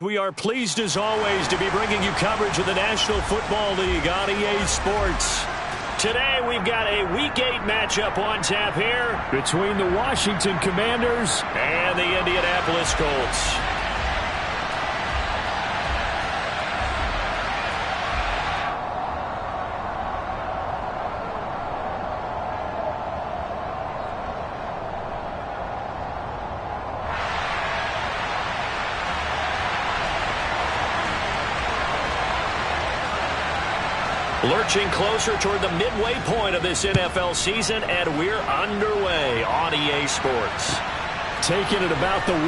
We are pleased as always to be bringing you coverage of the National Football League on EA Sports. Today we've got a Week 8 matchup on tap here between the Washington Commanders and the Indianapolis Colts. Lurching closer toward the midway point of this NFL season, and we're underway on EA Sports. Taking it about the 1.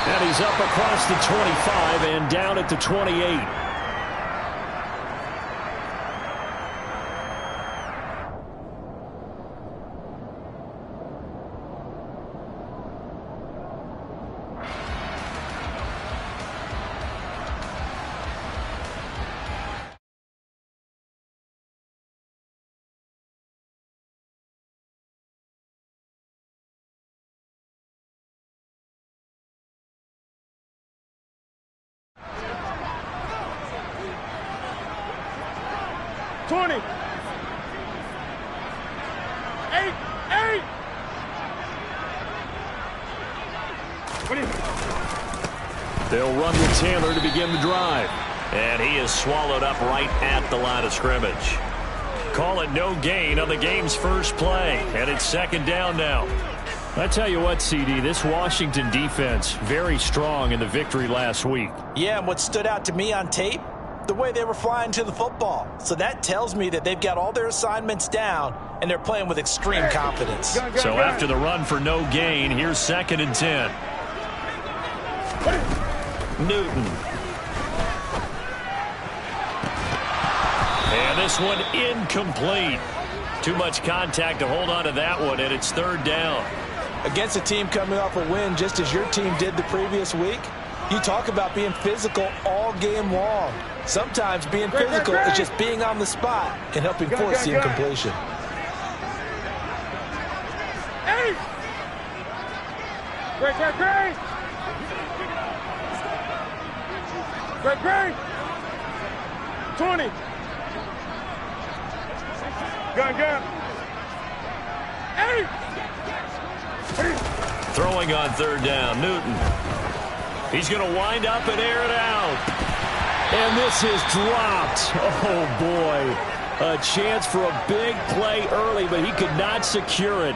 And he's up across the 25 and down at the 28. They'll run with Taylor to begin the drive. And he is swallowed up right at the line of scrimmage. Call it no gain on the game's first play. And it's second down now. I tell you what, CD, this Washington defense, very strong in the victory last week. Yeah, and what stood out to me on tape, the way they were flying to the football. So that tells me that they've got all their assignments down, and they're playing with extreme confidence. So after the run for no gain, here's 2nd and 10. Newton. And this one incomplete. Too much contact to hold on to that one, and it's 3rd down. Against a team coming off a win just as your team did the previous week, you talk about being physical all game long. Sometimes being physical is just being on the spot and helping force the incompletion. Great. 20. Gun. 8. Throwing on 3rd down, Newton. He's going to wind up and air it out. And this is dropped. Oh, boy. A chance for a big play early, but he could not secure it.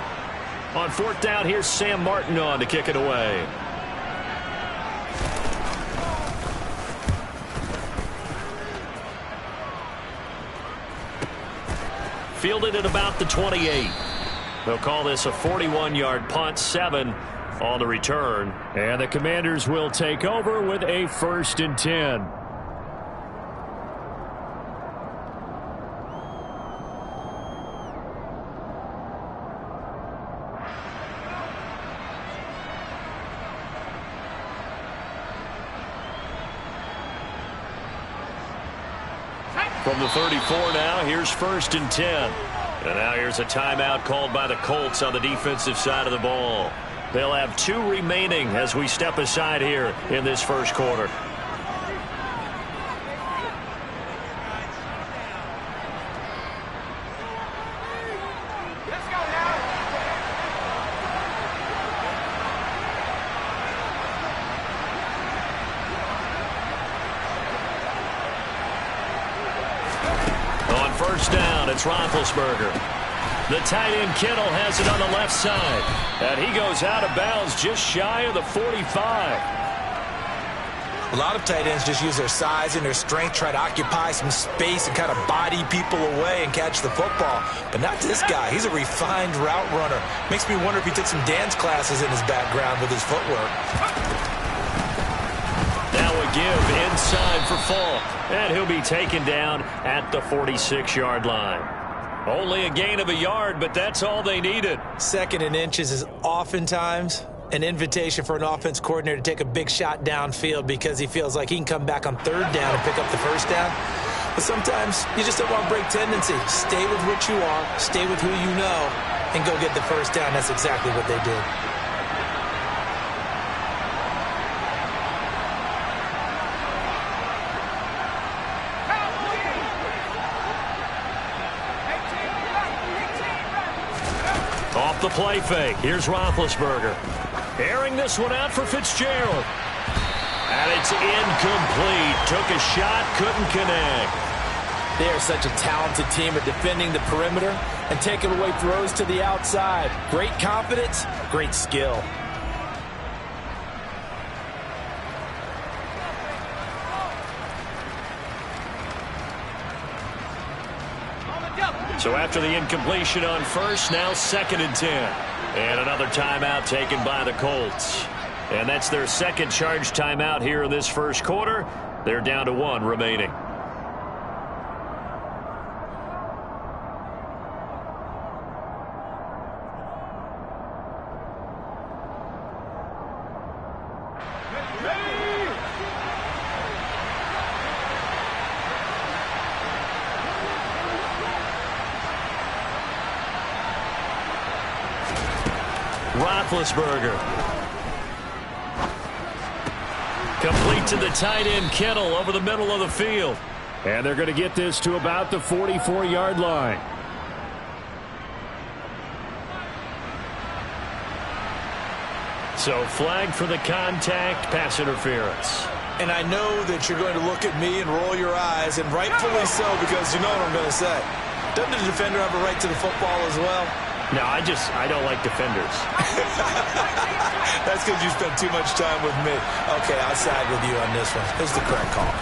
On 4th down, here's Sam Martin on to kick it away. Fielded at about the 28. They'll call this a 41-yard punt, 7 on the return. And the Commanders will take over with a 1st and 10. From the 34 now, here's 1st and 10. And now here's a timeout called by the Colts on the defensive side of the ball. They'll have 2 remaining as we step aside here in this first quarter. First down, it's Roethlisberger. The tight end Kittle has it on the left side. And he goes out of bounds just shy of the 45. A lot of tight ends just use their size and their strength, try to occupy some space and kind of body people away and catch the football. But not this guy. He's a refined route runner. Makes me wonder if he took some dance classes in his background with his footwork. Now a give inside for Falk. And he'll be taken down at the 46-yard line. Only a gain of a yard, but that's all they needed. 2nd and inches is oftentimes an invitation for an offense coordinator to take a big shot downfield because he feels like he can come back on 3rd down and pick up the 1st down. But sometimes you just don't want to break tendency. Stay with what you are, stay with who you know, and go get the 1st down. That's exactly what they did. off the play fake. Here's Roethlisberger. Airing this one out for Fitzgerald. And it's incomplete. Took a shot, couldn't connect. They are such a talented team at defending the perimeter and taking away throws to the outside. Great confidence, great skill. So after the incompletion on first, now 2nd and 10. And another timeout taken by the Colts. And that's their second charge timeout here in this first quarter. They're down to 1 remaining. Roethlisberger. Complete to the tight end, Kittle, over the middle of the field. And they're going to get this to about the 44-yard line. So flag for the contact, pass interference. And I know that you're going to look at me and roll your eyes, and rightfully so, because you know what I'm going to say. Doesn't the defender have a right to the football as well? No, I don't like defenders. That's because you spent too much time with me. Okay, I'll side with you on this one. This is the correct call.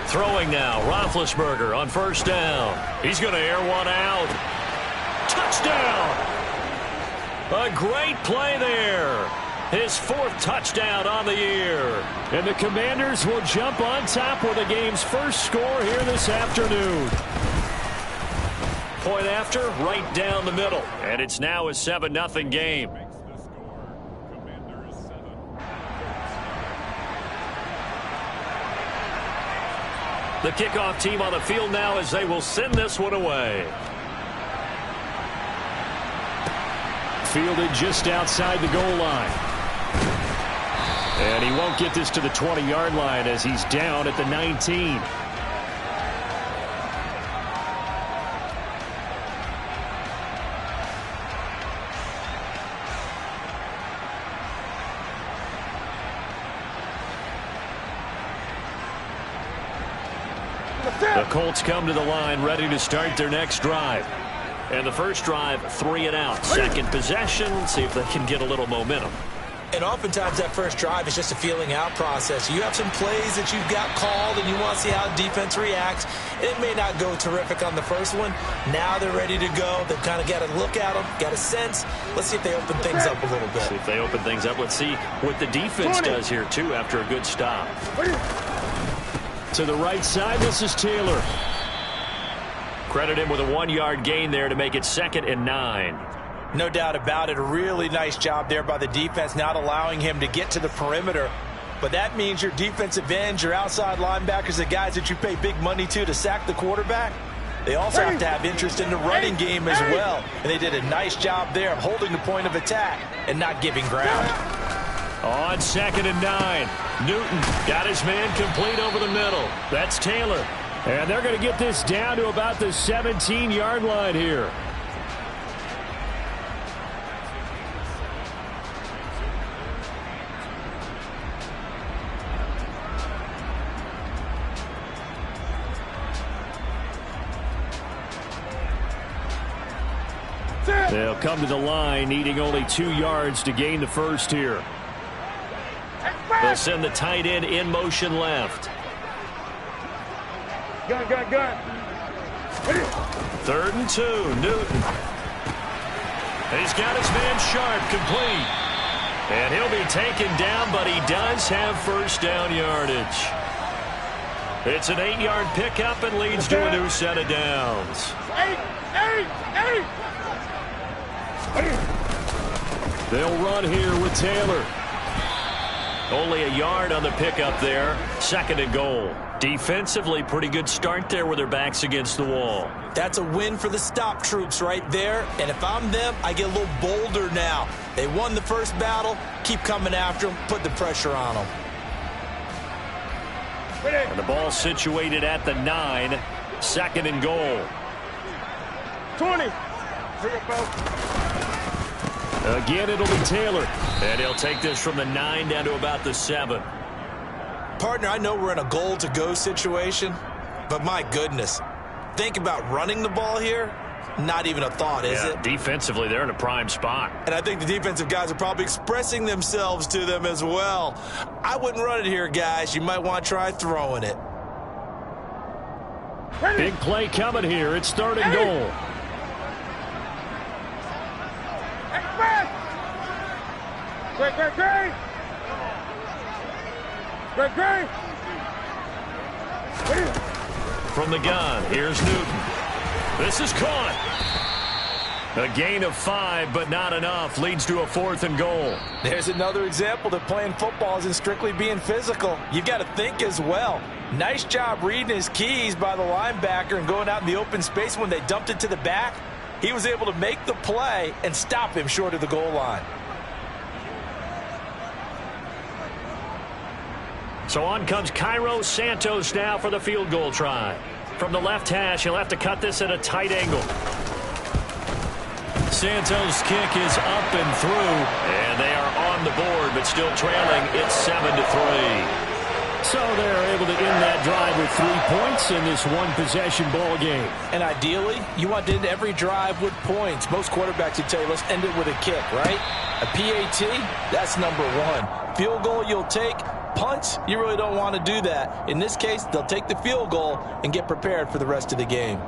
Throwing now, Roethlisberger on first down. He's going to air one out. Touchdown! A great play there. His 4th touchdown on the year. And the Commanders will jump on top with the game's first score here this afternoon. Point after, right down the middle. And it's now a 7-0 game. The kickoff team on the field now as they will send this one away. Fielded just outside the goal line. And he won't get this to the 20-yard line as he's down at the 19. The Colts come to the line ready to start their next drive. And the first drive, 3 and out. Second possession, see if they can get a little momentum. And oftentimes that first drive is just a feeling out process. You have some plays that you've got called and you want to see how defense reacts. It may not go terrific on the first one. Now they're ready to go. They've kind of got to look at them, got a sense. Let's see if they open things up a little bit. See if they open things up. Let's see what the defense does here, too, after a good stop. To the right side, this is Taylor. Credit him with a 1-yard gain there to make it 2nd and 9. No doubt about it. A really nice job there by the defense, not allowing him to get to the perimeter. But that means your defensive ends, your outside linebackers, the guys that you pay big money to sack the quarterback, they also have to have interest in the running game as well. And they did a nice job there of holding the point of attack and not giving ground. On 2nd and 9, Newton got his man complete over the middle. That's Taylor. And they're going to get this down to about the 17-yard line here. They'll come to the line, needing only 2 yards to gain the first here. They'll send the tight end in motion left. Gun. 3rd and 2, Newton. He's got his man Sharp complete. And he'll be taken down, but he does have first down yardage. It's an 8-yard pickup and leads to a new set of downs. 8. They'll run here with Taylor. Only a yard on the pickup there. 2nd and goal. Defensively, pretty good start there with their backs against the wall. That's a win for the stop troops right there. And if I'm them, I get a little bolder now. They won the first battle. Keep coming after them. Put the pressure on them. And the ball situated at the 9. 2nd and goal. 20. Again, it'll be Taylor. And he'll take this from the 9 down to about the 7. Partner, I know we're in a goal-to-go situation, but my goodness, think about running the ball here. Not even a thought, is it? Defensively, they're in a prime spot. And I think the defensive guys are probably expressing themselves to them as well. I wouldn't run it here, guys. You might want to try throwing it. Big play coming here. It's 3rd and goal. Great. From the gun, here's Newton. This is caught. A gain of 5, but not enough. Leads to a 4th and goal. There's another example that playing football isn't strictly being physical. You've got to think as well. Nice job reading his keys by the linebacker and going out in the open space. When they dumped it to the back, he was able to make the play and stop him short of the goal line. So on comes Cairo Santos now for the field goal try. From the left hash, he'll have to cut this at a tight angle. Santos' kick is up and through, and they are on the board, but still trailing. It's 7-3. So they're able to end that drive with 3 points in this one-possession ball game. And ideally, you want to end every drive with points. Most quarterbacks would tell you, let's end it with a kick, right? A PAT, that's number 1. Field goal you'll take. Punts, you really don't want to do that. In this case, they'll take the field goal and get prepared for the rest of the game.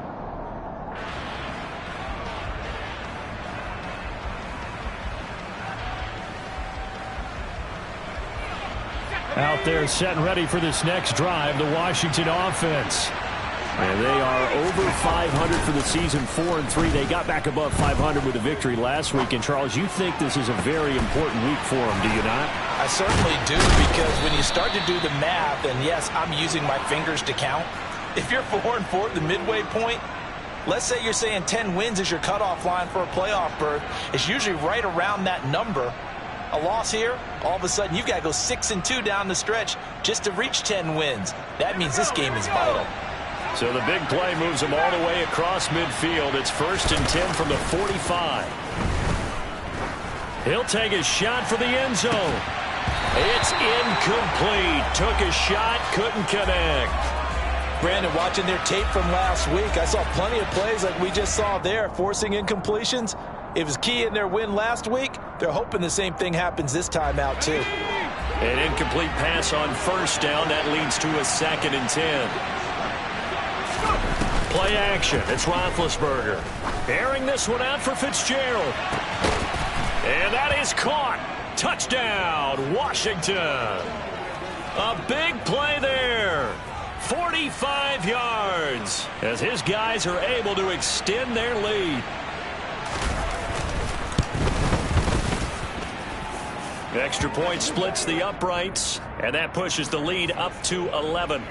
Out there set and ready for this next drive, the Washington offense. And they are over 500 for the season, 4-3. They got back above 500 with a victory last week. And, Charles, you think this is a very important week for them, do you not? I certainly do, because when you start to do the math, and yes, I'm using my fingers to count. If you're 4-4 at the midway point, let's say you're saying 10 wins is your cutoff line for a playoff berth. It's usually right around that number. A loss here, all of a sudden you've got to go 6-2 down the stretch just to reach 10 wins. That means this game is vital. So the big play moves them all the way across midfield. It's 1st and 10 from the 45. He'll take a shot for the end zone. It's incomplete. Took a shot, couldn't connect. Brandon, watching their tape from last week, I saw plenty of plays like we just saw there, forcing incompletions. It was key in their win last week. They're hoping the same thing happens this time out, too. An incomplete pass on 1st down. That leads to a 2nd and 10. Play action. It's Roethlisberger. Airing this one out for Fitzgerald. And that is caught. Touchdown, Washington. A big play there. 45 yards as his guys are able to extend their lead. Extra point splits the uprights, and that pushes the lead up to 11.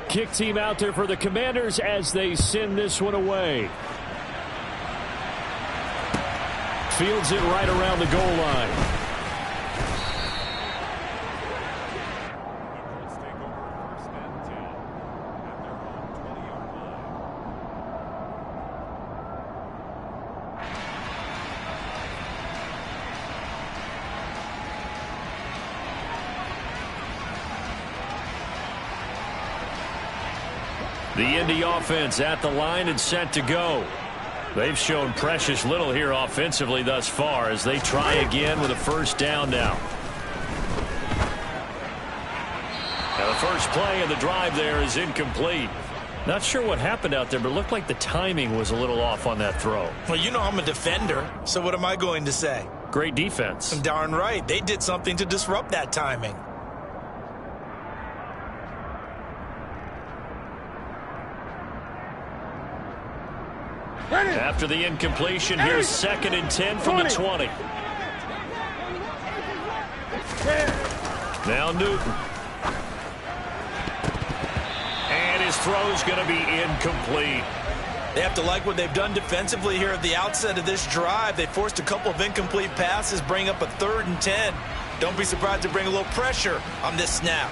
Kick team out there for the Commanders as they send this one away. Fields it right around the goal line. The Indy offense at the line and set to go. They've shown precious little here offensively thus far as they try again with a 1st down now. Now the first play of the drive there is incomplete. Not sure what happened out there, but it looked like the timing was a little off on that throw. Well, you know I'm a defender, so what am I going to say? Great defense. Darn right. They did something to disrupt that timing. After the incompletion, here's 2nd and 10 from the 20. Now Newton. And his throw's going to be incomplete. They have to like what they've done defensively here at the outset of this drive. They forced a couple of incomplete passes, bring up a 3rd and 10. Don't be surprised to bring a little pressure on this snap.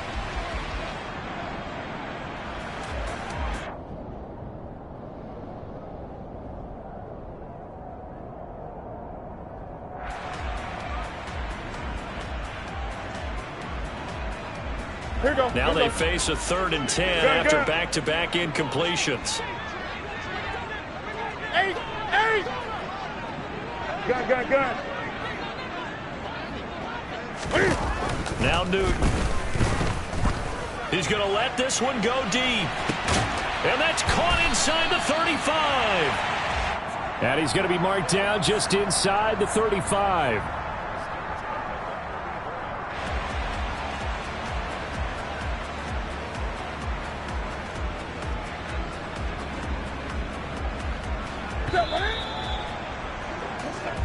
Here we go. Now they face a 3rd and 10 after back-to-back incompletions. 8. Gun. Now Newton. He's going to let this one go deep. And that's caught inside the 35. And he's going to be marked down just inside the 35.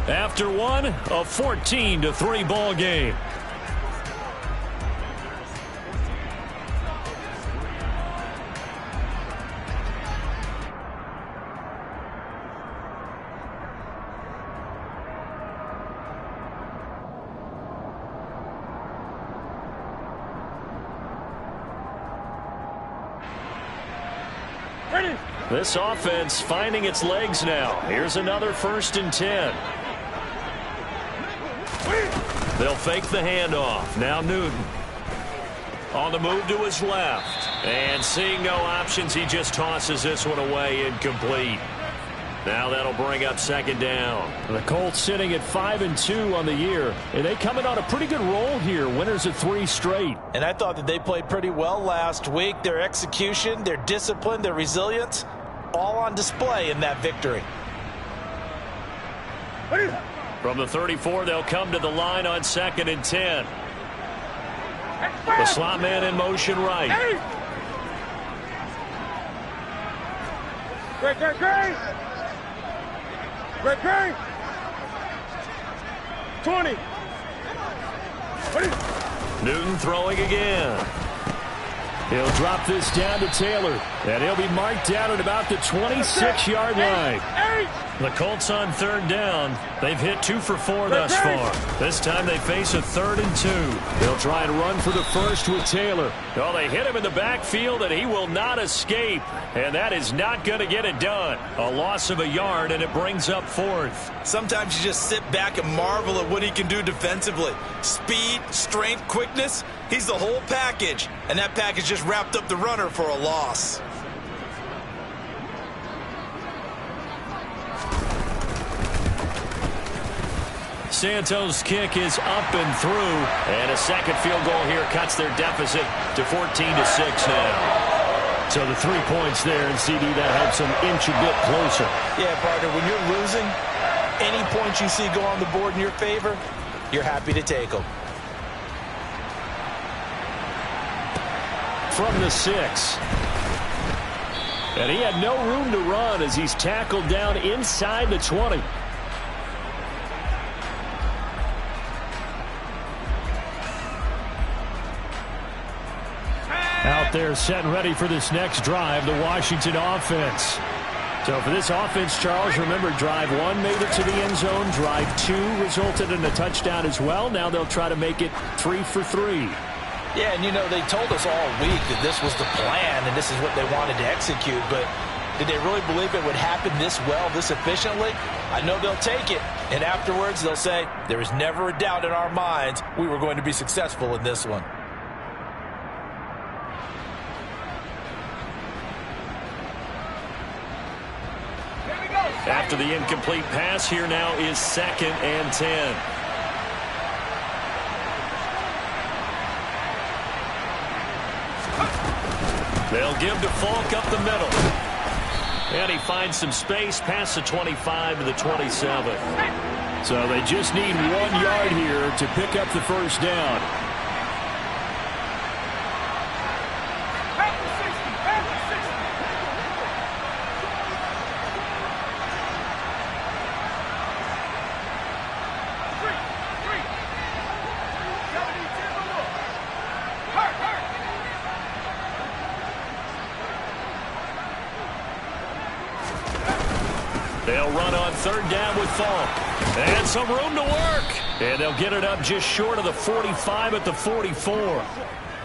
After one, a 14-3 ball game. This offense finding its legs now. Here's another 1st and 10. They'll fake the handoff. Now Newton. On the move to his left. And seeing no options, he just tosses this one away, incomplete. Now that'll bring up 2nd down. The Colts sitting at 5-2 on the year. And they coming on a pretty good roll here. Winners of 3 straight. And I thought that they played pretty well last week. Their execution, their discipline, their resilience, all on display in that victory. From the 34, they'll come to the line on 2nd and 10. The slot man in motion right. Great. 20. Newton throwing again. He'll drop this down to Taylor. And he'll be marked down at about the 26-yard line. The Colts on 3rd down. They've hit 2 for 4 thus far. This time they face a 3rd and 2. They'll try and run for the first with Taylor. Oh, they hit him in the backfield, and he will not escape. And that is not going to get it done. A loss of a yard, and it brings up 4th. Sometimes you just sit back and marvel at what he can do defensively. Speed, strength, quickness. He's the whole package. And that package just wrapped up the runner for a loss. Santos' kick is up and through, and a second field goal here cuts their deficit to 14-6 now. So the 3 points there, and CD, that helps them inch a bit closer. Yeah, partner, when you're losing, any points you see go on the board in your favor, you're happy to take them. From the 6. And he had no room to run as he's tackled down inside the 20. Out there set and ready for this next drive, the Washington offense. So for this offense, Charles, remember, drive 1 made it to the end zone. Drive 2 resulted in a touchdown as well. Now they'll try to make it 3 for 3. Yeah, and you know, they told us all week that this was the plan and this is what they wanted to execute, but did they really believe it would happen this well, this efficiently? I know they'll take it, and afterwards they'll say, there was never a doubt in our minds we were going to be successful in this one. After the incomplete pass, here now is 2nd and 10. They'll give to Falk up the middle. And he finds some space past the 25 to the 27. So they just need 1 yard here to pick up the first down. They'll run on 3rd down with Falk. And some room to work. And they'll get it up just short of the 45 at the 44.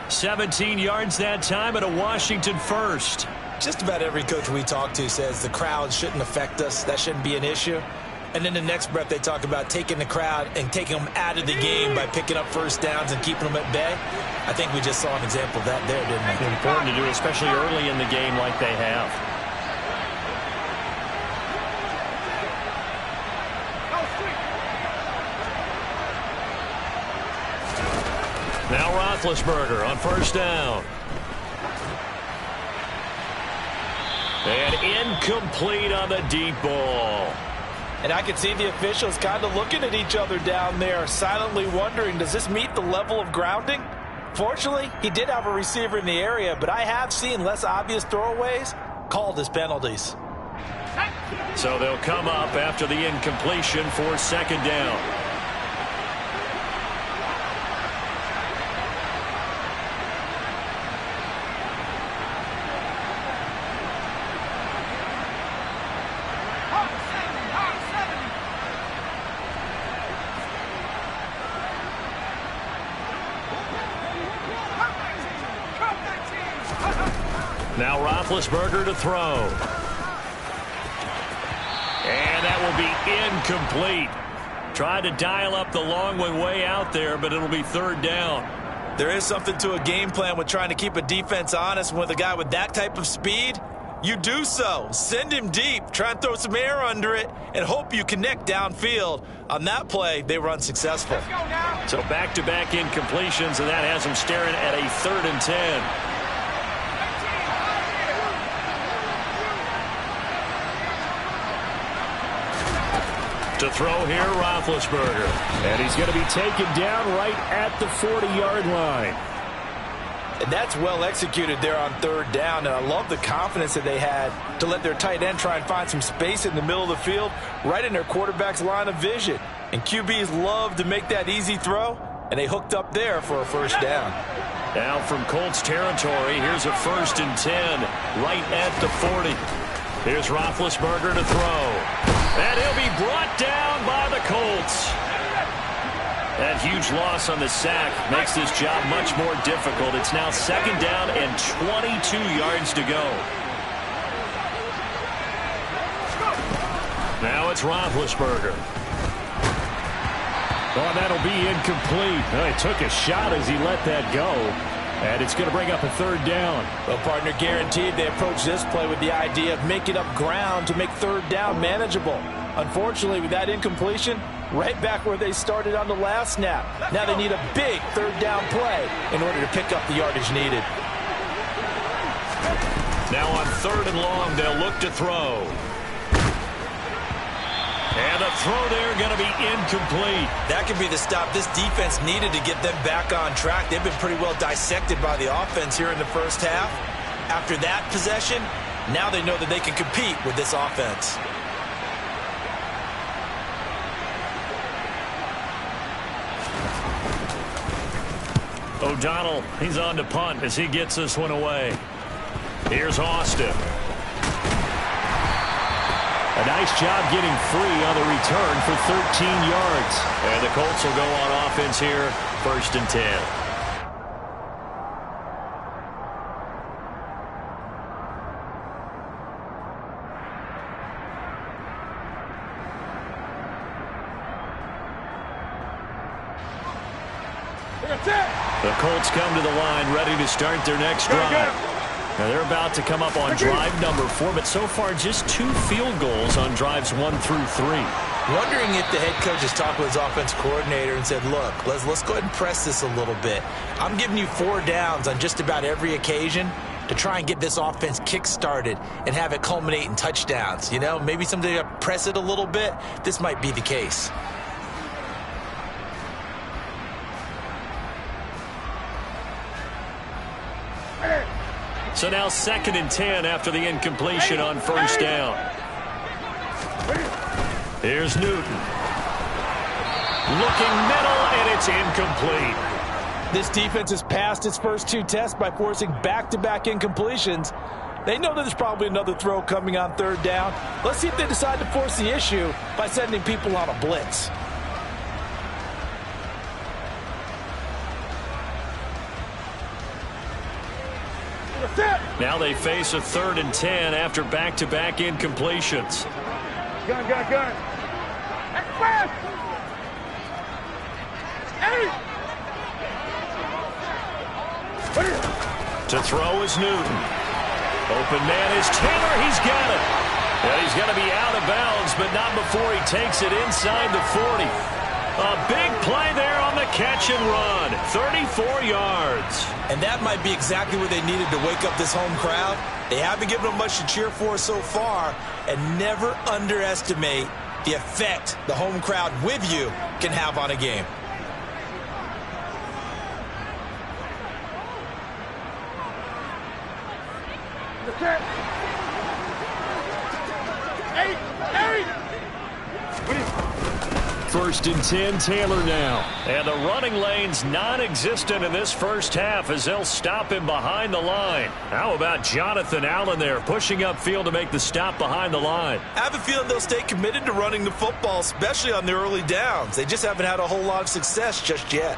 17 yards that time and a Washington first. Just about every coach we talk to says the crowd shouldn't affect us. That shouldn't be an issue. And then the next breath they talk about taking the crowd and taking them out of the game by picking up first downs and keeping them at bay. I think we just saw an example of that there, didn't we? Important to do, especially early in the game like they have. Now Roethlisberger on first down. And incomplete on the deep ball. And I can see the officials kind of looking at each other down there, silently wondering, does this meet the level of grounding? Fortunately, he did have a receiver in the area, but I have seen less obvious throwaways called as penalties. So they'll come up after the incompletion for second down. Now Roethlisberger to throw. And that will be incomplete. Tried to dial up the long way out there, but it'll be third down. There is something to a game plan with trying to keep a defense honest. With a guy with that type of speed, you do so. Send him deep. Try and throw some air under it and hope you connect downfield. On that play, they were unsuccessful. So back-to-back incompletions, and that has them staring at a 3rd and 10. To throw here, Roethlisberger. And he's going to be taken down right at the 40-yard line. And that's well executed there on third down. And I love the confidence that they had to let their tight end try and find some space in the middle of the field, right in their quarterback's line of vision. And QBs love to make that easy throw, and they hooked up there for a first down. Now from Colts territory, here's a 1st and 10 right at the 40. Here's Roethlisberger to throw. And he'll be brought down by the Colts. That huge loss on the sack makes this job much more difficult. It's now second down and 22 yards to go. Now it's Roethlisberger. Oh, that'll be incomplete. Oh, he took a shot as he let that go. And it's going to bring up a 3rd down. Well, partner, guaranteed they approach this play with the idea of making up ground to make third down manageable. Unfortunately, with that incompletion, right back where they started on the last snap. Now they need a big third down play in order to pick up the yardage needed. Now on 3rd and long, they'll look to throw. And a throw there going to be incomplete. That could be the stop this defense needed to get them back on track. They've been pretty well dissected by the offense here in the first half. After that possession, now they know that they can compete with this offense. O'Donnell, he's on to punt as he gets this one away. Here's Austin. A nice job getting free on the return for 13 yards. And the Colts will go on offense here, 1st and 10. The Colts come to the line ready to start their next drive. Now they're about to come up on drive number 4, but so far just 2 field goals on drives 1 through 3. Wondering if the head coach has talked with his offense coordinator and said, look, let's go ahead and press this a little bit. I'm giving you 4 downs on just about every occasion to try and get this offense kick-started and have it culminate in touchdowns. You know, maybe someday to press it a little bit. This might be the case. So now 2nd and 10 after the incompletion on 1st down. Here's Newton. Looking middle, and it's incomplete. This defense has passed its first 2 tests by forcing back-to-back incompletions. They know that there's probably another throw coming on 3rd down. Let's see if they decide to force the issue by sending people on a blitz. Now they face a 3rd and 10 after back-to-back incompletions. Gun. fast! Hey! To throw is Newton. Open man is Taylor. He's got it. And he's going to be out of bounds, but not before he takes it inside the 40. A big play there on the catch and run. 34 yards. And that might be exactly what they needed to wake up this home crowd. They haven't given them much to cheer for so far. And never underestimate the effect the home crowd with you can have on a game. First and 10, Taylor now. And the running lane's non-existent in this first half as they'll stop him behind the line. How about Jonathan Allen there pushing upfield to make the stop behind the line? I have a feeling they'll stay committed to running the football, especially on the early downs. They just haven't had a whole lot of success just yet.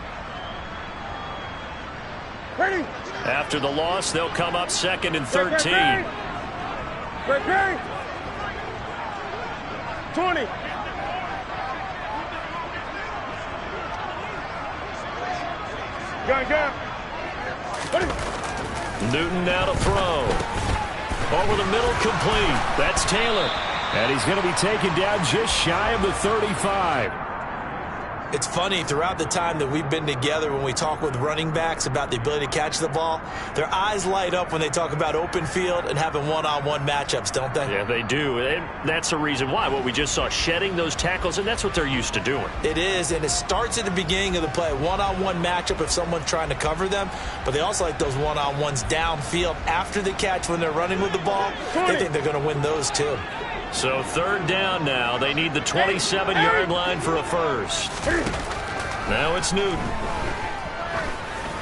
Ready? After the loss, they'll come up second and 13. Ready? 20. Gun. Ready? Newton now to throw. Over the middle, complete. That's Taylor. And he's going to be taken down just shy of the 35. It's funny, throughout the time that we've been together, when we talk with running backs about the ability to catch the ball, their eyes light up when they talk about open field and having one-on-one matchups, don't they? Yeah, they do. And that's the reason why. What we just saw, shedding those tackles, and that's what they're used to doing. It is, and it starts at the beginning of the play. One-on-one matchup if someone's trying to cover them, but they also like those one-on-ones downfield after the catch when they're running with the ball. They think they're going to win those too. So third down now. They need the 27-yard line for a first. Now it's Newton.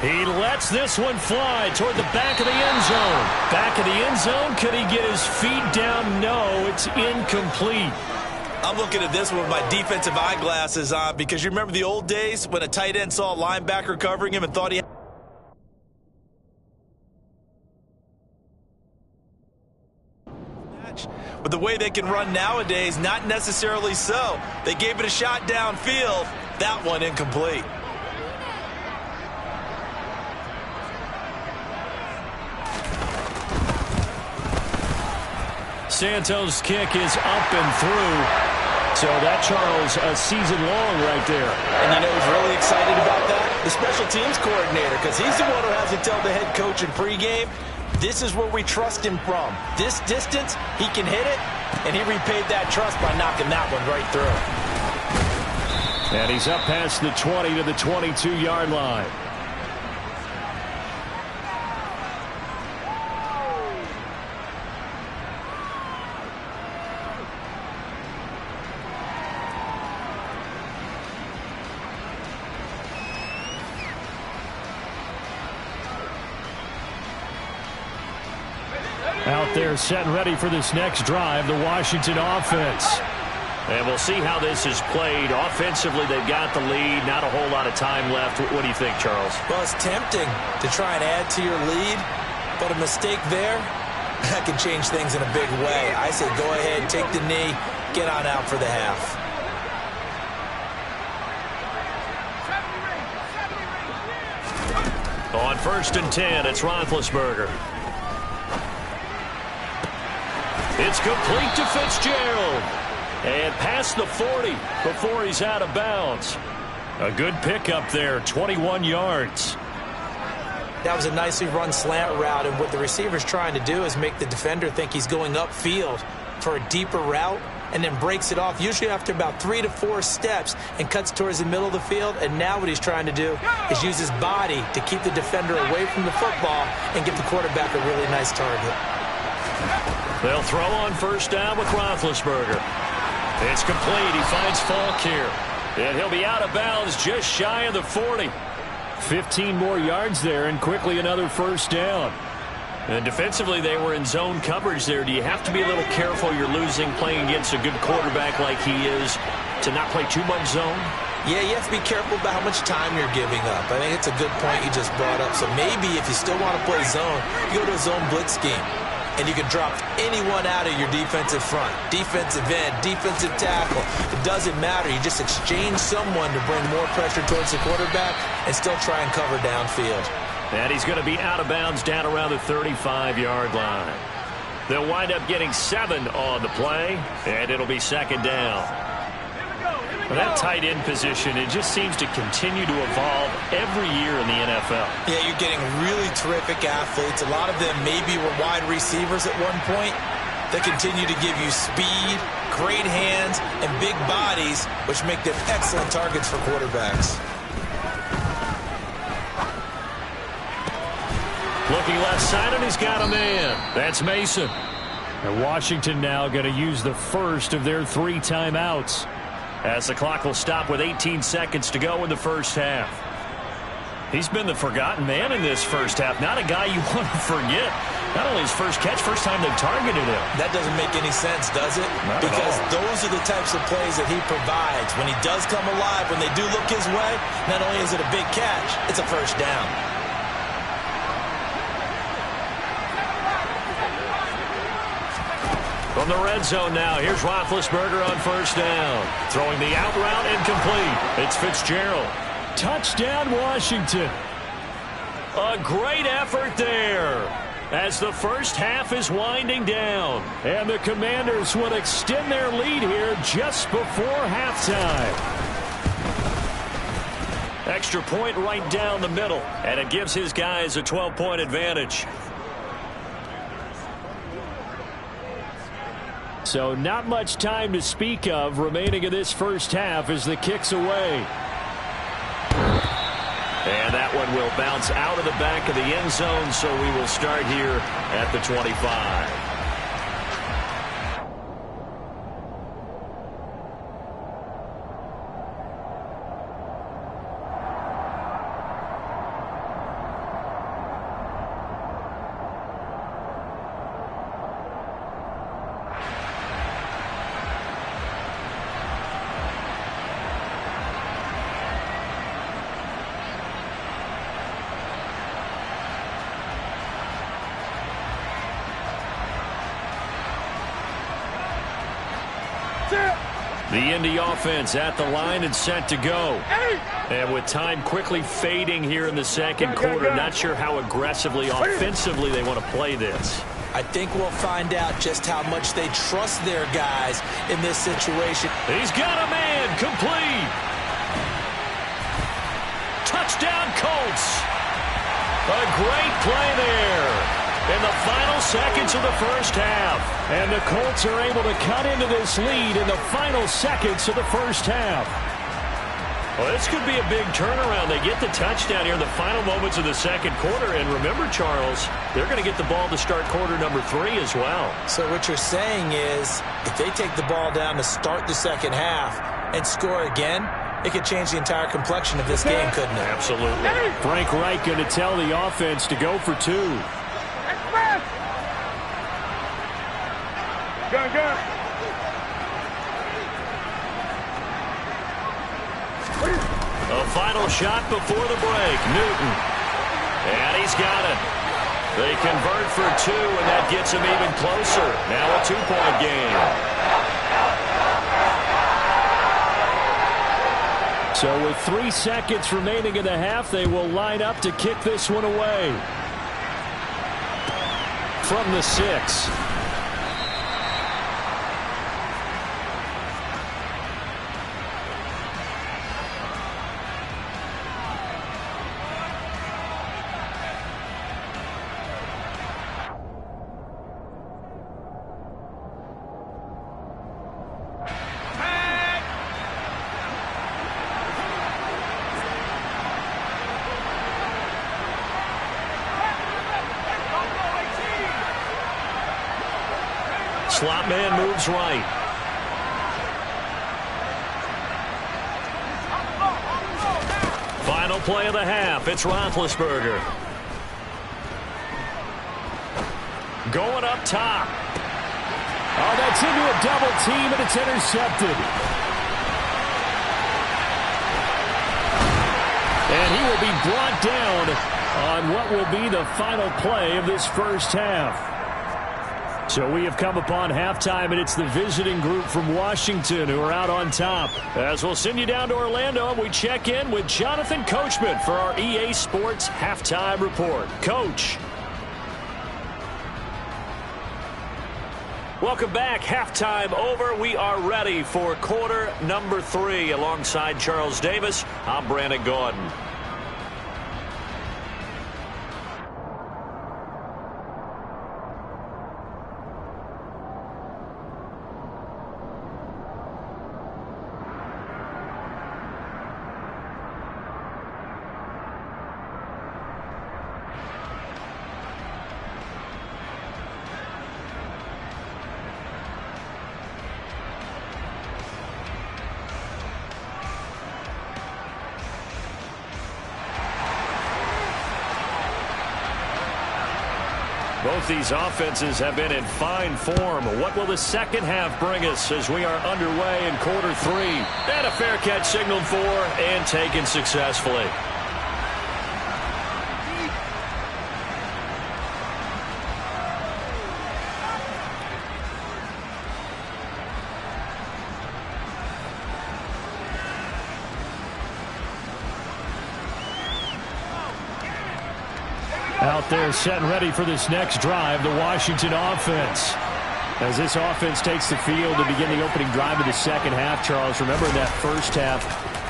He lets this one fly toward the back of the end zone. Back of the end zone. Could he get his feet down? No, it's incomplete. I'm looking at this one with my defensive eyeglasses on because you remember the old days when a tight end saw a linebacker covering him and thought he had but the way they can run nowadays, not necessarily so. They gave it a shot downfield. That one incomplete. Santos' kick is up and through. So that, Charles, a season long right there. And you know who's really excited about that? The special teams coordinator, because he's the one who has to tell the head coach in pregame, this is where we trust him from. This distance, he can hit it, and he repaid that trust by knocking that one right through. And he's up past the 20 to the 22-yard line. Out there set and ready for this next drive, the Washington offense. And we'll see how this is played. Offensively, they've got the lead. Not a whole lot of time left. What do you think, Charles? Well, it's tempting to try and add to your lead, but a mistake there, that can change things in a big way. I say go ahead, take the knee, get on out for the half. On first and 10, it's Roethlisberger. It's complete to Fitzgerald. And past the 40 before he's out of bounds. A good pickup there, 21 yards. That was a nicely run slant route, and what the receiver's trying to do is make the defender think he's going upfield for a deeper route and then breaks it off, usually after about 3 to 4 steps, and cuts towards the middle of the field. And now what he's trying to do is use his body to keep the defender away from the football and give the quarterback a really nice target. They'll throw on first down with Roethlisberger. It's complete. He finds Falk here. And he'll be out of bounds just shy of the 40. 15 more yards there, and quickly another first down. And defensively, they were in zone coverage there. Do you have to be a little careful? You're losing playing against a good quarterback like he is to not play too much zone? Yeah, you have to be careful about how much time you're giving up. I think it's a good point you just brought up. So maybe if you still want to play zone, you go to a zone blitz scheme. and you can drop anyone out of your defensive front. Defensive end, defensive tackle. It doesn't matter. You just exchange someone to bring more pressure towards the quarterback and still try and cover downfield. And he's going to be out of bounds down around the 35-yard line. They'll wind up getting 7 on the play, and it'll be second down. Well, that tight end position, it just seems to continue to evolve every year in the NFL. Yeah, you're getting really terrific athletes. A lot of them maybe were wide receivers at one point. They continue to give you speed, great hands, and big bodies, which make them excellent targets for quarterbacks. Looking left side, and he's got a man. That's Mason. And Washington now going to use the first of their 3 timeouts, as the clock will stop with 18 seconds to go in the first half. He's been the forgotten man in this first half. Not a guy you want to forget. Not only his first catch, first time they've targeted him. That doesn't make any sense, does it? Because those are the types of plays that he provides. When he does come alive, when they do look his way, not only is it a big catch, it's a first down. From the red zone now, here's Roethlisberger on first down. Throwing the out route incomplete. It's Fitzgerald. Touchdown, Washington. A great effort there as the first half is winding down. And the Commanders will extend their lead here just before halftime. Extra point right down the middle, and it gives his guys a 12-point advantage. So not much time to speak of remaining in this first half as the kick's away. And that one will bounce out of the back of the end zone, so we will start here at the 25. The Indy offense at the line and set to go. And with time quickly fading here in the second quarter, not sure how aggressively, offensively they want to play this. I think we'll find out just how much they trust their guys in this situation. He's got a man, complete. Touchdown, Colts. A great play there in the final seconds of the first half. And the Colts are able to cut into this lead in the final seconds of the first half. Well, this could be a big turnaround. They get the touchdown here in the final moments of the second quarter. And remember, Charles, they're going to get the ball to start quarter number 3 as well. So what you're saying is if they take the ball down to start the second half and score again, it could change the entire complexion of this game, couldn't it? Absolutely. Frank Reich going to tell the offense to go for 2. Gun. A final shot before the break. Newton. And he's got it. They convert for 2, and that gets him even closer. Now a 2-point game. So with 3 seconds remaining in the half, they will line up to kick this one away. From the 6. Slot man moves right. Final play of the half. It's Roethlisberger. Going up top. Oh, that's into a double team, and it's intercepted. And he will be brought down on what will be the final play of this first half. So we have come upon halftime, and it's the visiting group from Washington who are out on top. As we'll send you down to Orlando, and we check in with Jonathan Coachman for our EA Sports Halftime Report. Coach. Welcome back. Halftime over. We are ready for quarter number 3. Alongside Charles Davis, I'm Brandon Gaudin. Both these offenses have been in fine form. What will the second half bring us as we are underway in quarter 3? And a fair catch signaled for and taken successfully. Out there set and ready for this next drive, the Washington offense. As this offense takes the field to begin the opening drive of the second half, Charles, remember in that first half,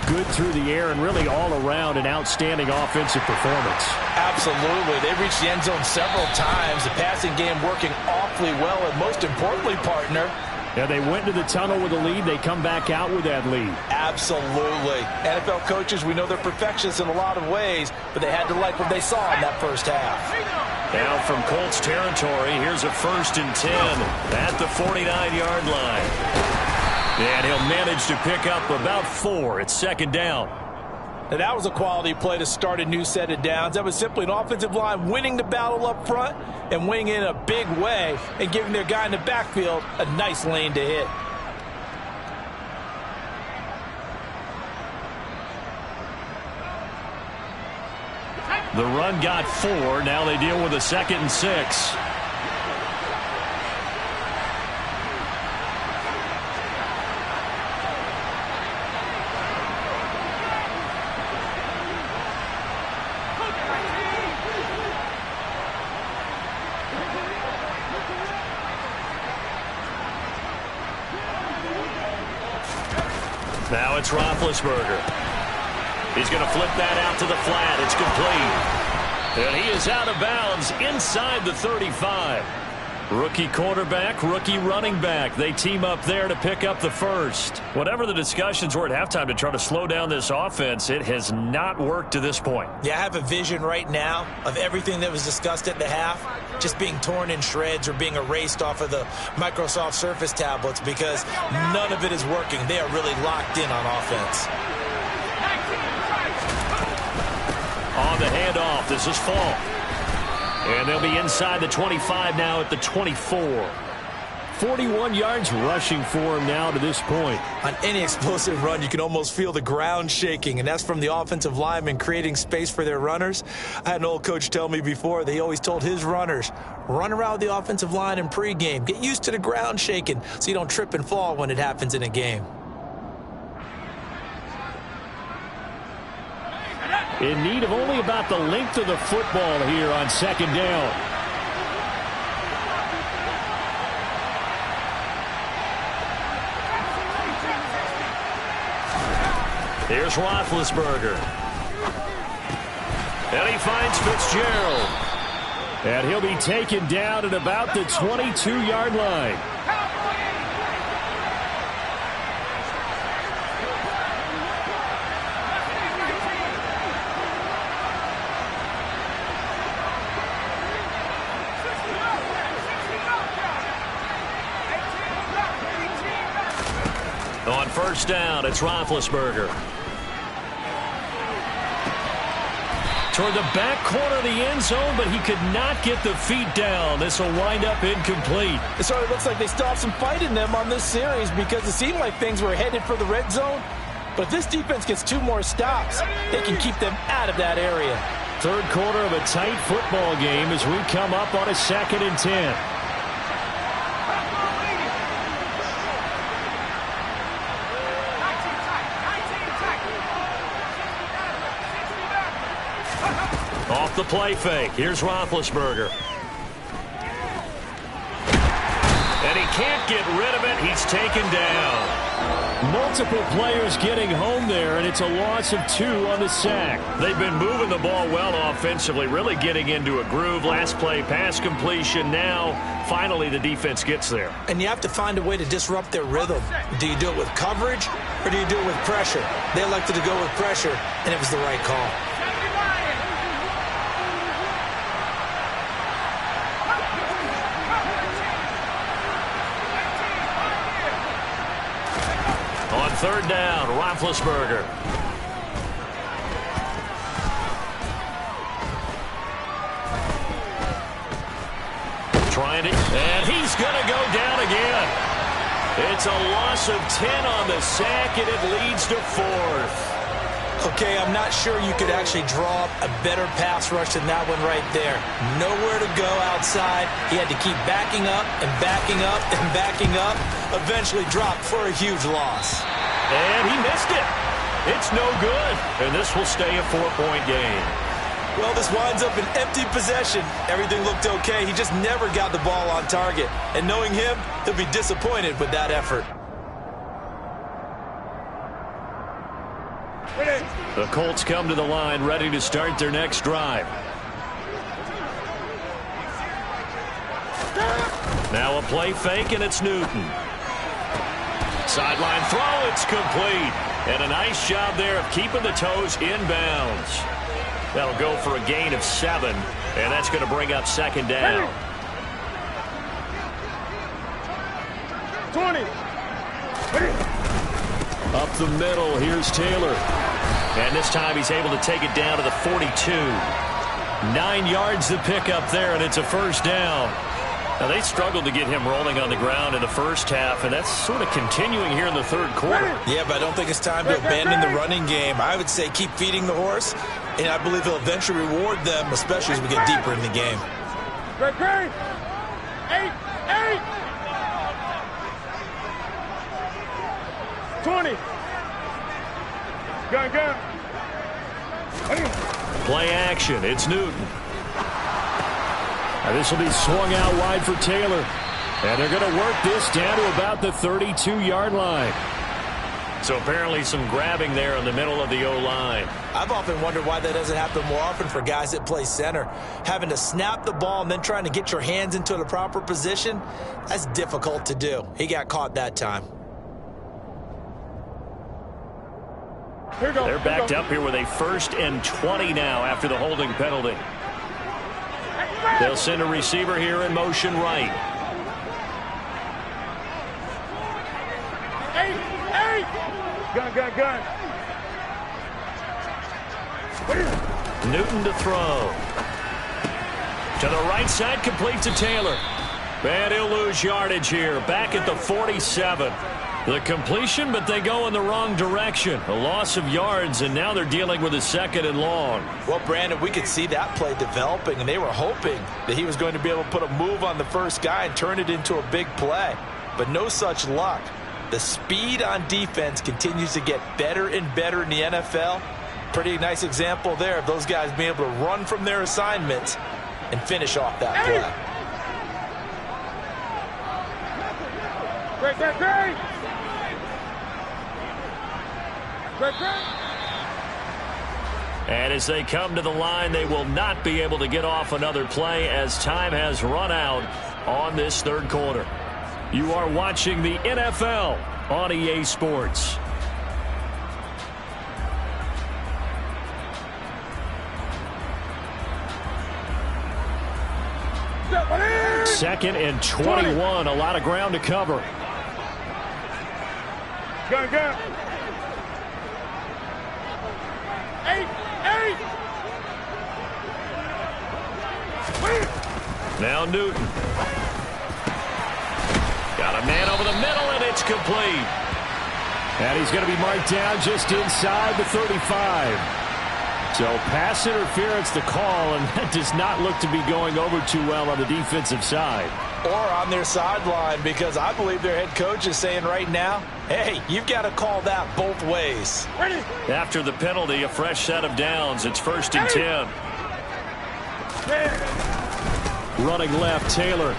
good through the air and really all around an outstanding offensive performance. Absolutely. They reached the end zone several times. The passing game working awfully well, and most importantly, partner, yeah, they went to the tunnel with a lead. They come back out with that lead. Absolutely. NFL coaches, we know they're perfectionists in a lot of ways, but they had to like what they saw in that first half. Now from Colts territory, here's a 1st and 10 at the 49-yard line. And he'll manage to pick up about 4. It's 2nd down. Now that was a quality play to start a new set of downs. That was simply an offensive line winning the battle up front and winning in a big way and giving their guy in the backfield a nice lane to hit. The run got 4. Now they deal with a 2nd and 6. Now it's Roethlisberger. He's going to flip that out to the flat. It's complete. And he is out of bounds inside the 35. Rookie quarterback, rookie running back. They team up there to pick up the first. Whatever the discussions were at halftime to try to slow down this offense, it has not worked to this point. Yeah, I have a vision right now of everything that was discussed at the half just being torn in shreds or being erased off of the Microsoft Surface tablets because none of it is working. They are really locked in on offense. On the handoff, this is Falk. And they'll be inside the 25 now at the 24. 41 yards rushing for him now to this point. On any explosive run, you can almost feel the ground shaking, and that's from the offensive linemen creating space for their runners. I had an old coach tell me before, they always told his runners, run around the offensive line in pregame. Get used to the ground shaking so you don't trip and fall when it happens in a game. In need of only about the length of the football here on 2nd down. Here's Roethlisberger. And he finds Fitzgerald. And he'll be taken down at about the 22-yard line. On 1st down, it's Roethlisberger. Toward the back corner of the end zone, but he could not get the feet down. This will wind up incomplete. It sort of looks like they still have some fight in them on this series because it seemed like things were headed for the red zone. But if this defense gets 2 more stops, they can keep them out of that area. 3rd quarter of a tight football game as we come up on a 2nd and 10. Off the play fake. Here's Roethlisberger. And he can't get rid of it. He's taken down. Multiple players getting home there, and it's a loss of 2 on the sack. They've been moving the ball well offensively, really getting into a groove. Last play, pass completion. Now, finally, the defense gets there. And you have to find a way to disrupt their rhythm. Do you do it with coverage, or do you do it with pressure? They elected to go with pressure, and it was the right call. On third down, Roethlisberger. Trying to, and he's going to go down again. It's a loss of 10 on the sack, and it leads to 4th. Okay, I'm not sure you could actually draw up a better pass rush than that one right there. Nowhere to go outside. He had to keep backing up and backing up and backing up. Eventually dropped for a huge loss. And he missed it. It's no good. And this will stay a 4-point game. Well, this winds up an empty possession. Everything looked okay. He just never got the ball on target. And knowing him, he'll be disappointed with that effort. The Colts come to the line ready to start their next drive. Now a play fake, and it's Newton. Sideline throw, it's complete. And a nice job there of keeping the toes inbounds. That'll go for a gain of 7, and that's going to bring up second down. 20. Up the middle, here's Taylor. And this time he's able to take it down to the 42. 9 yards to pick up there, and it's a first down. Now, they struggled to get him rolling on the ground in the first half, and that's sort of continuing here in the third quarter. Yeah, but I don't think it's time to abandon the running game. I would say keep feeding the horse, and I believe he'll eventually reward them, especially as we get deeper in the game. Great. 8. 20. Gun. Play action. It's Newton. Now this will be swung out wide for Taylor. And they're going to work this down to about the 32-yard line. So apparently some grabbing there in the middle of the O-line. I've often wondered why that doesn't happen more often for guys that play center. Having to snap the ball and then trying to get your hands into the proper position, that's difficult to do. He got caught that time. They're backed up here with a 1st and 20 now after the holding penalty. They'll send a receiver here in motion right. 8. Gun. Newton to throw. To the right side, complete to Taylor. And he'll lose yardage here, back at the 47. The completion, but they go in the wrong direction. A loss of yards, and now they're dealing with a 2nd and long. Well, Brandon, we could see that play developing, and they were hoping that he was going to be able to put a move on the first guy and turn it into a big play. But no such luck. The speed on defense continues to get better and better in the NFL. Pretty nice example there of those guys being able to run from their assignments and finish off that play. Great. And as they come to the line, they will not be able to get off another play as time has run out on this third quarter. You are watching the NFL on EA Sports. Second and 21. A lot of ground to cover. Gun. 8. Now Newton. Got a man over the middle, and it's complete. And he's going to be marked down just inside the 35. So pass interference the call, and that does not look to be going over too well on the defensive side. Or on their sideline, because I believe their head coach is saying right now, hey, you've got to call that both ways. After the penalty, a fresh set of downs. It's 1st and 10. Running left, Taylor.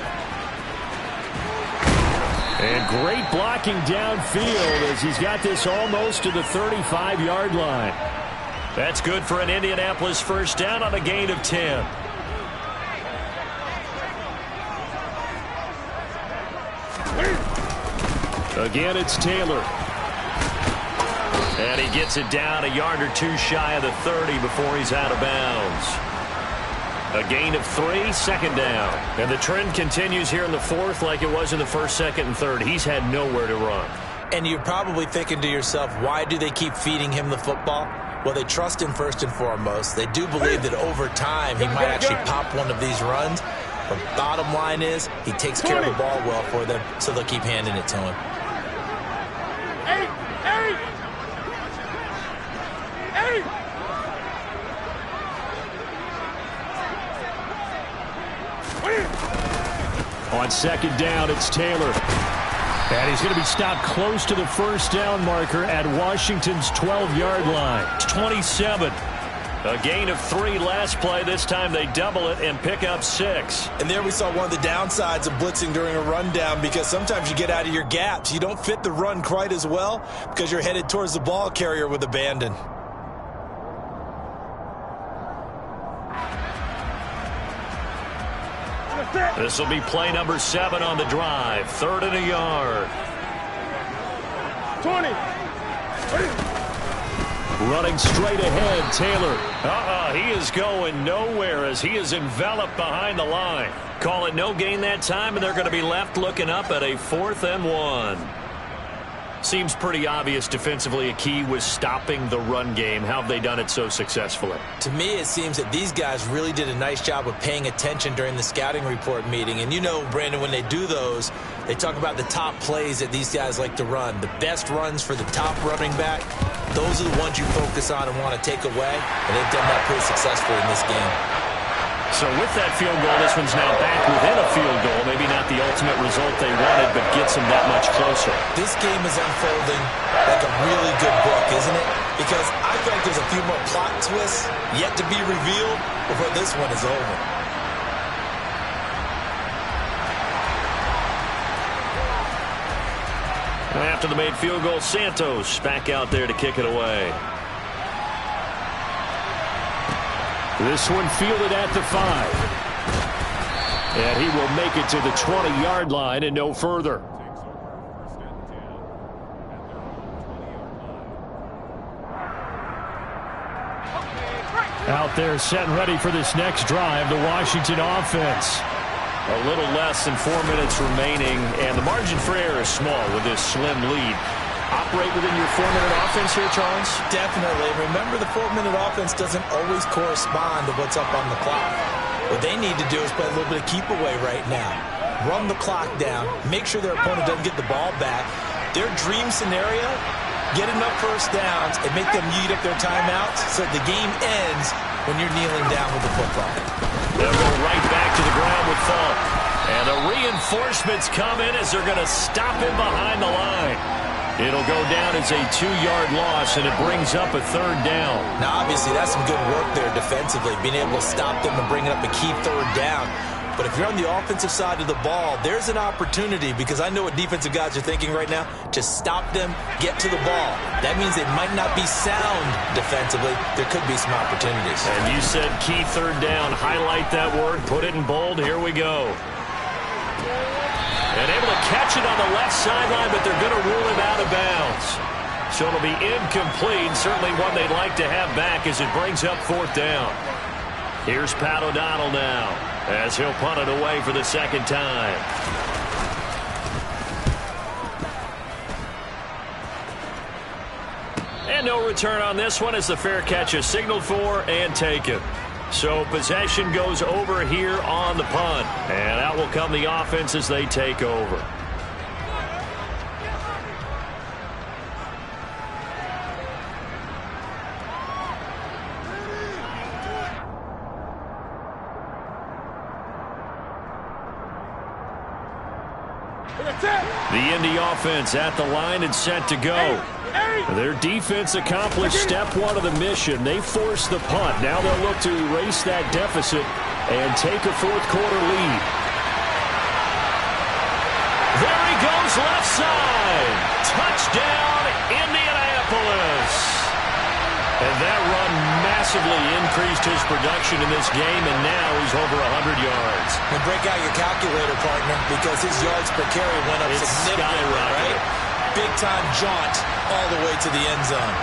And great blocking downfield as he's got this almost to the 35-yard line. That's good for an Indianapolis first down on a gain of 10. Again, it's Taylor. And he gets it down a yard or two shy of the 30 before he's out of bounds. A gain of 3, second down. And the trend continues here in the fourth like it was in the first, second, and third. He's had nowhere to run. And you're probably thinking to yourself, why do they keep feeding him the football? Well, they trust him first and foremost. They do believe that over time he might actually pop one of these runs. But bottom line is he takes care of the ball well for them, so they'll keep handing it to him. 8. On second down, it's Taylor. And he's going to be stopped close to the first down marker at Washington's 12-yard line. It's 27. A gain of 3 last play. This time they double it and pick up 6. And there we saw one of the downsides of blitzing during a rundown, because sometimes you get out of your gaps. You don't fit the run quite as well because you're headed towards the ball carrier with abandon. This will be play number 7 on the drive. 3rd and a yard. 20. Running straight ahead, Taylor. He is going nowhere as he is enveloped behind the line. Call it no gain that time, and they're going to be left looking up at a 4th and 1. Seems pretty obvious defensively a key was stopping the run game. How have they done it so successfully? To me, it seems that these guys really did a nice job of paying attention during the scouting report meeting. And you know, Brandon, when they do those, they talk about the top plays that these guys like to run. The best runs for the top running back, those are the ones you focus on and want to take away. And they've done that pretty successfully in this game. So with that field goal, this one's now back within a field goal. Maybe not the ultimate result they wanted, but gets them that much closer. This game is unfolding like a really good book, isn't it? Because I feel like there's a few more plot twists yet to be revealed before this one is over. And after the made field goal, Santos back out there to kick it away. This one fielded at the 5. And he will make it to the 20-yard line and no further. Out there set and ready for this next drive, the Washington offense. A little less than 4 minutes remaining, and the margin for error is small with this slim lead. Operate within your 4-minute offense here, Charles? Definitely. Remember, the 4-minute offense doesn't always correspond to what's up on the clock. What they need to do is play a little bit of keep away right now. Run the clock down. Make sure their opponent doesn't get the ball back. Their dream scenario, get enough first downs and make them eat up their timeouts so the game ends when you're kneeling down with the football. They'll go right back to the ground with Falk. And the reinforcements come in as they're going to stop him behind the line. It'll go down as a 2-yard loss, and it brings up a 3rd down. Now, obviously, that's some good work there defensively, being able to stop them and bring it up a key 3rd down. But if you're on the offensive side of the ball, there's an opportunity, because I know what defensive guys are thinking right now. Just stop them, get to the ball. That means they might not be sound defensively. There could be some opportunities. And you said key 3rd down. Highlight that word. Put it in bold. Here we go. And able to catch it on the left sideline, but they're going to rule him out of bounds. So it'll be incomplete. Certainly one they'd like to have back as it brings up 4th down. Here's Pat O'Donnell now as he'll punt it away for the 2nd time. And no return on this one as the fair catch is signaled for and taken. So possession goes over here on the punt. And out will come the offense as they take over. The Indy offense at the line and set to go. Their defense accomplished step one of the mission. They forced the punt. Now they'll look to erase that deficit and take a fourth quarter lead. There he goes, left side. Touchdown, Indianapolis. And that run massively increased his production in this game, and now he's over 100 yards. And break out your calculator, partner, because his yards per carry went up significantly, right? Big-time jaunt all the way to the end zone.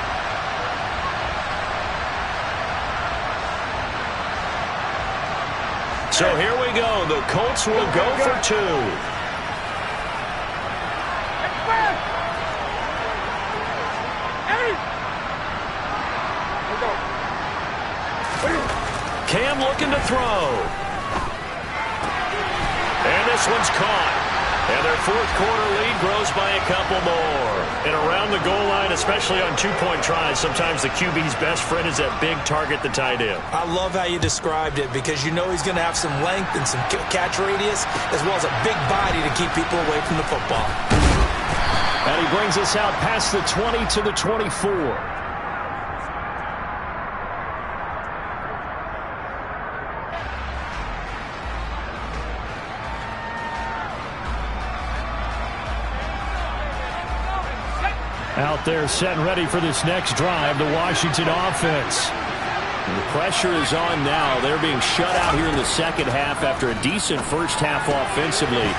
So here we go. The Colts will go for two. Cam looking to throw. And this one's caught. And their fourth quarter lead grows by a couple more. And around the goal line, especially on two-point tries, sometimes the QB's best friend is that big target, the tight end. I love how you described it because you know he's going to have some length and some catch radius as well as a big body to keep people away from the football. And he brings us out past the 20 to the 24. Out there set and ready for this next drive, the Washington offense. And the pressure is on now. They're being shut out here in the second half after a decent first half offensively.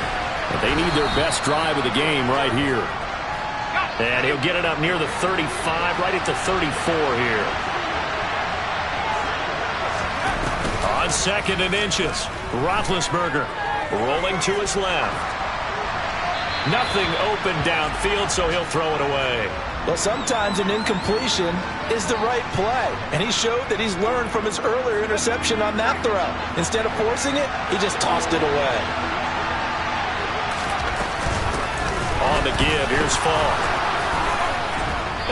But they need their best drive of the game right here. And he'll get it up near the 35, right at the 34 here. On second and inches, Roethlisberger rolling to his left. Nothing open downfield, so he'll throw it away. Well, sometimes an incompletion is the right play, and he showed that he's learned from his earlier interception on that throw. Instead of forcing it, he just tossed it away. On the give, here's Fall.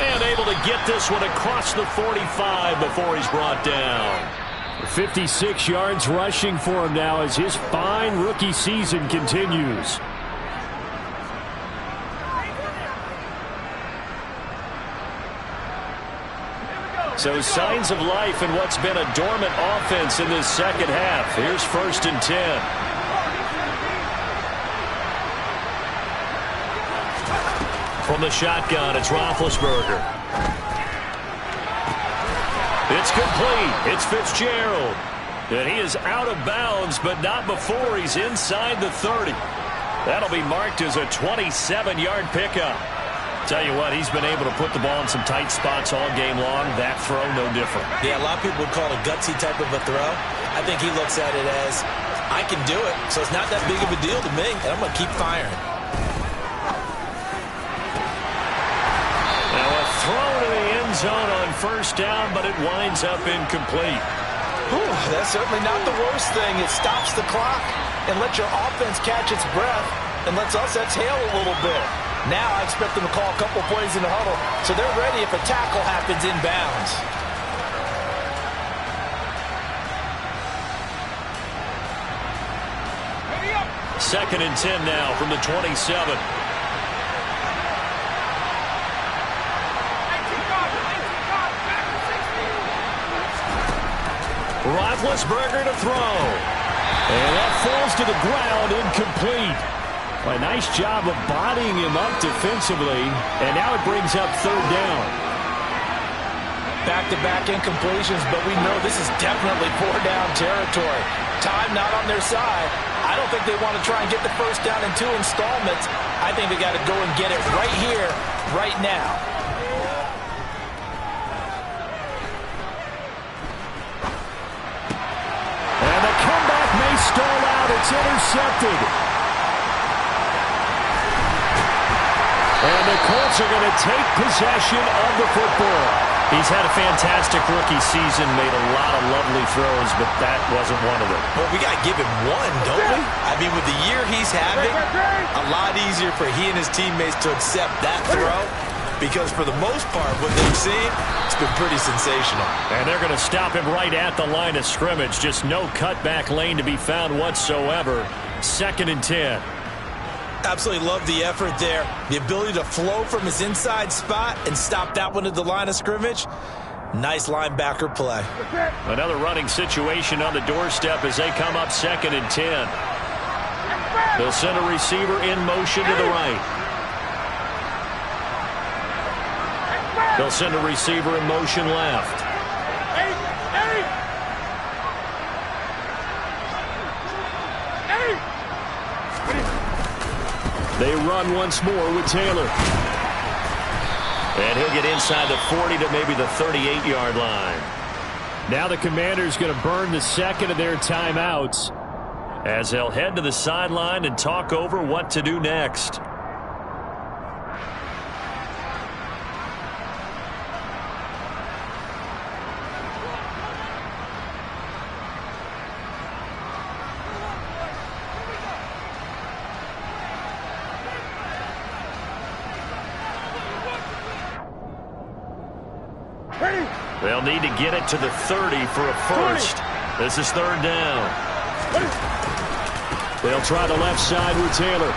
And able to get this one across the 45 before he's brought down. 56 yards rushing for him now as his fine rookie season continues. So signs of life in what's been a dormant offense in this second half. Here's 1st and 10. From the shotgun, it's Roethlisberger. It's complete. It's Fitzgerald. And he is out of bounds, but not before he's inside the 30. That'll be marked as a 27-yard pickup. Tell you what, he's been able to put the ball in some tight spots all game long. That throw, no different. Yeah, a lot of people would call it a gutsy type of a throw. I think he looks at it as, I can do it, so it's not that big of a deal to me, and I'm going to keep firing. Now a throw to the end zone on first down, but it winds up incomplete. Whew, that's certainly not the worst thing. It stops the clock and lets your offense catch its breath and lets us exhale a little bit. Now I expect them to call a couple plays in the huddle, so they're ready if a tackle happens inbounds. Second and 10 now from the 27. Roethlisberger to throw. And that falls to the ground, incomplete. Well, nice job of bodying him up defensively, and now it brings up 3rd down. Back-to-back incompletions, but we know this is definitely 4-down territory. Time not on their side. I don't think they want to try and get the first down in 2 installments. I think they got to go and get it right here, right now. And the comeback may stall out. It's intercepted. And the Colts are going to take possession of the football. He's had a fantastic rookie season, made a lot of lovely throws, but that wasn't one of them. Well, we got to give him one, don't we? I mean, with the year he's having, a lot easier for he and his teammates to accept that throw because for the most part, what they've seen, it's been pretty sensational. And they're going to stop him right at the line of scrimmage. Just no cutback lane to be found whatsoever. 2nd and 10. Absolutely love the effort there. The ability to flow from his inside spot and stop that one at the line of scrimmage. Nice linebacker play. Another running situation on the doorstep as they come up 2nd and 10. They'll send a receiver in motion to the right. They'll send a receiver in motion left. They run once more with Taylor. And he'll get inside the 40 to maybe the 38-yard line. Now the Commanders going to burn the second of their timeouts as they'll head to the sideline and talk over what to do next. They'll need to get it to the 30 for a first. This is 3rd down. They'll try the left side with Taylor.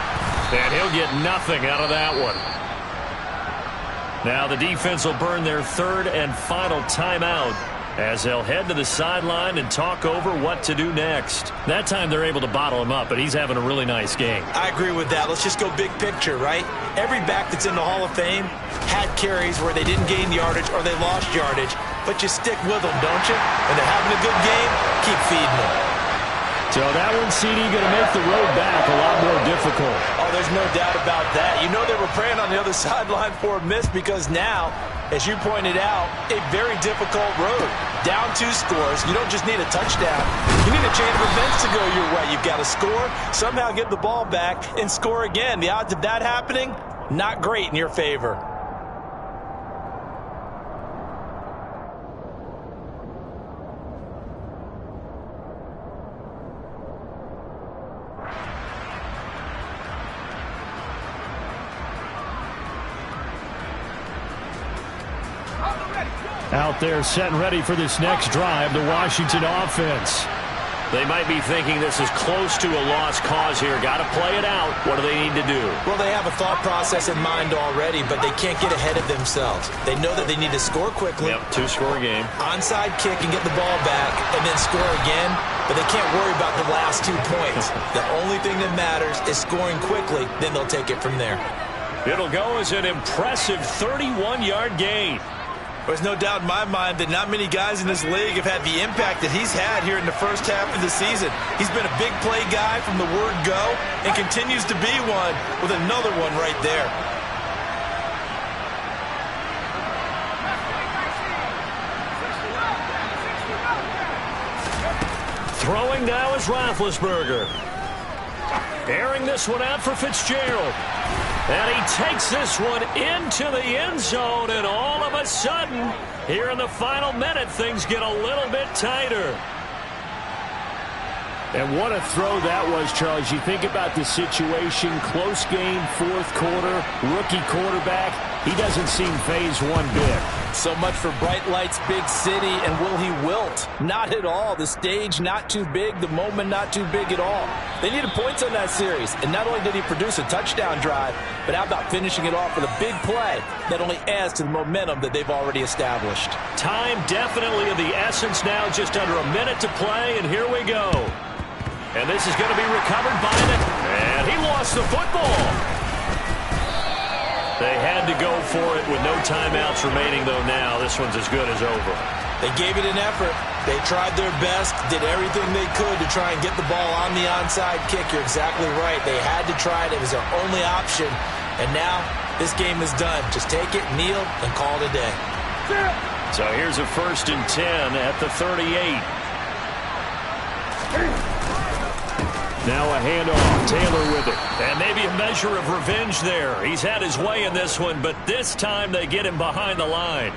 And he'll get nothing out of that one. Now the defense will burn their 3rd and final timeout as they'll head to the sideline and talk over what to do next. That time they're able to bottle him up, but he's having a really nice game. I agree with that. Let's just go big picture, right? Every back that's in the Hall of Fame had carries where they didn't gain yardage or they lost yardage, but you stick with them, don't you? When they're having a good game, keep feeding them. So that one, CD, going to make the road back a lot more difficult. Oh, there's no doubt about that. You know they were praying on the other sideline for a miss because now, as you pointed out, a very difficult road. Down 2 scores. You don't just need a touchdown. You need a chain of events to go your way. You've got to score, somehow get the ball back, and score again. The odds of that happening, not great in your favor. Out there set and ready for this next drive, the Washington offense. They might be thinking this is close to a lost cause here. Got to play it out. What do they need to do? Well, they have a thought process in mind already, but they can't get ahead of themselves. They know that they need to score quickly. Yep, 2-score game. Onside kick and get the ball back and then score again, but they can't worry about the last 2 points. The only thing that matters is scoring quickly, then they'll take it from there. It'll go as an impressive 31-yard gain. There's no doubt in my mind that not many guys in this league have had the impact that he's had here in the first half of the season. He's been a big play guy from the word go and continues to be one with another one right there. Throwing now is Roethlisberger. Airing this one out for Fitzgerald. And he takes this one into the end zone, and all of a sudden, here in the final minute, things get a little bit tighter. And what a throw that was, Charles. You think about the situation, close game, 4th quarter, rookie quarterback. He doesn't seem phased one bit. So much for bright lights, big city, and will he wilt? Not at all. The stage not too big, the moment not too big at all. They needed points on that series, and not only did he produce a touchdown drive, but how about finishing it off with a big play that only adds to the momentum that they've already established. Time definitely of the essence now, just under a minute to play, and here we go. And this is going to be recovered by and he lost the football. They had to go for it with no timeouts remaining, though. Now this one's as good as over. They gave it an effort. They tried their best, did everything they could to try and get the ball on the onside kick. You're exactly right. They had to try it. It was their only option. And now this game is done. Just take it, kneel, and call it a day. So here's a 1st and 10 at the 38. Now a handoff. Taylor with it. And maybe a measure of revenge there. He's had his way in this one, but this time they get him behind the line.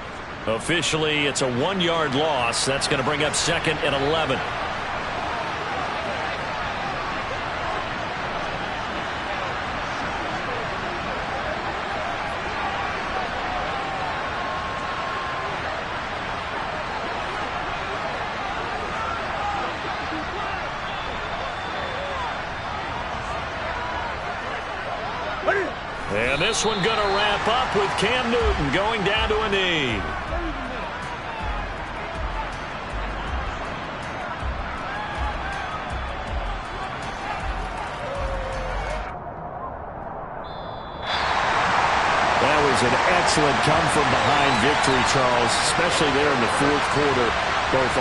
Officially, it's a 1-yard loss. That's going to bring up 2nd and 11. And this one going to wrap up with Cam Newton going down to a knee. That was an excellent come-from-behind victory, Charles, especially there in the fourth quarter. Both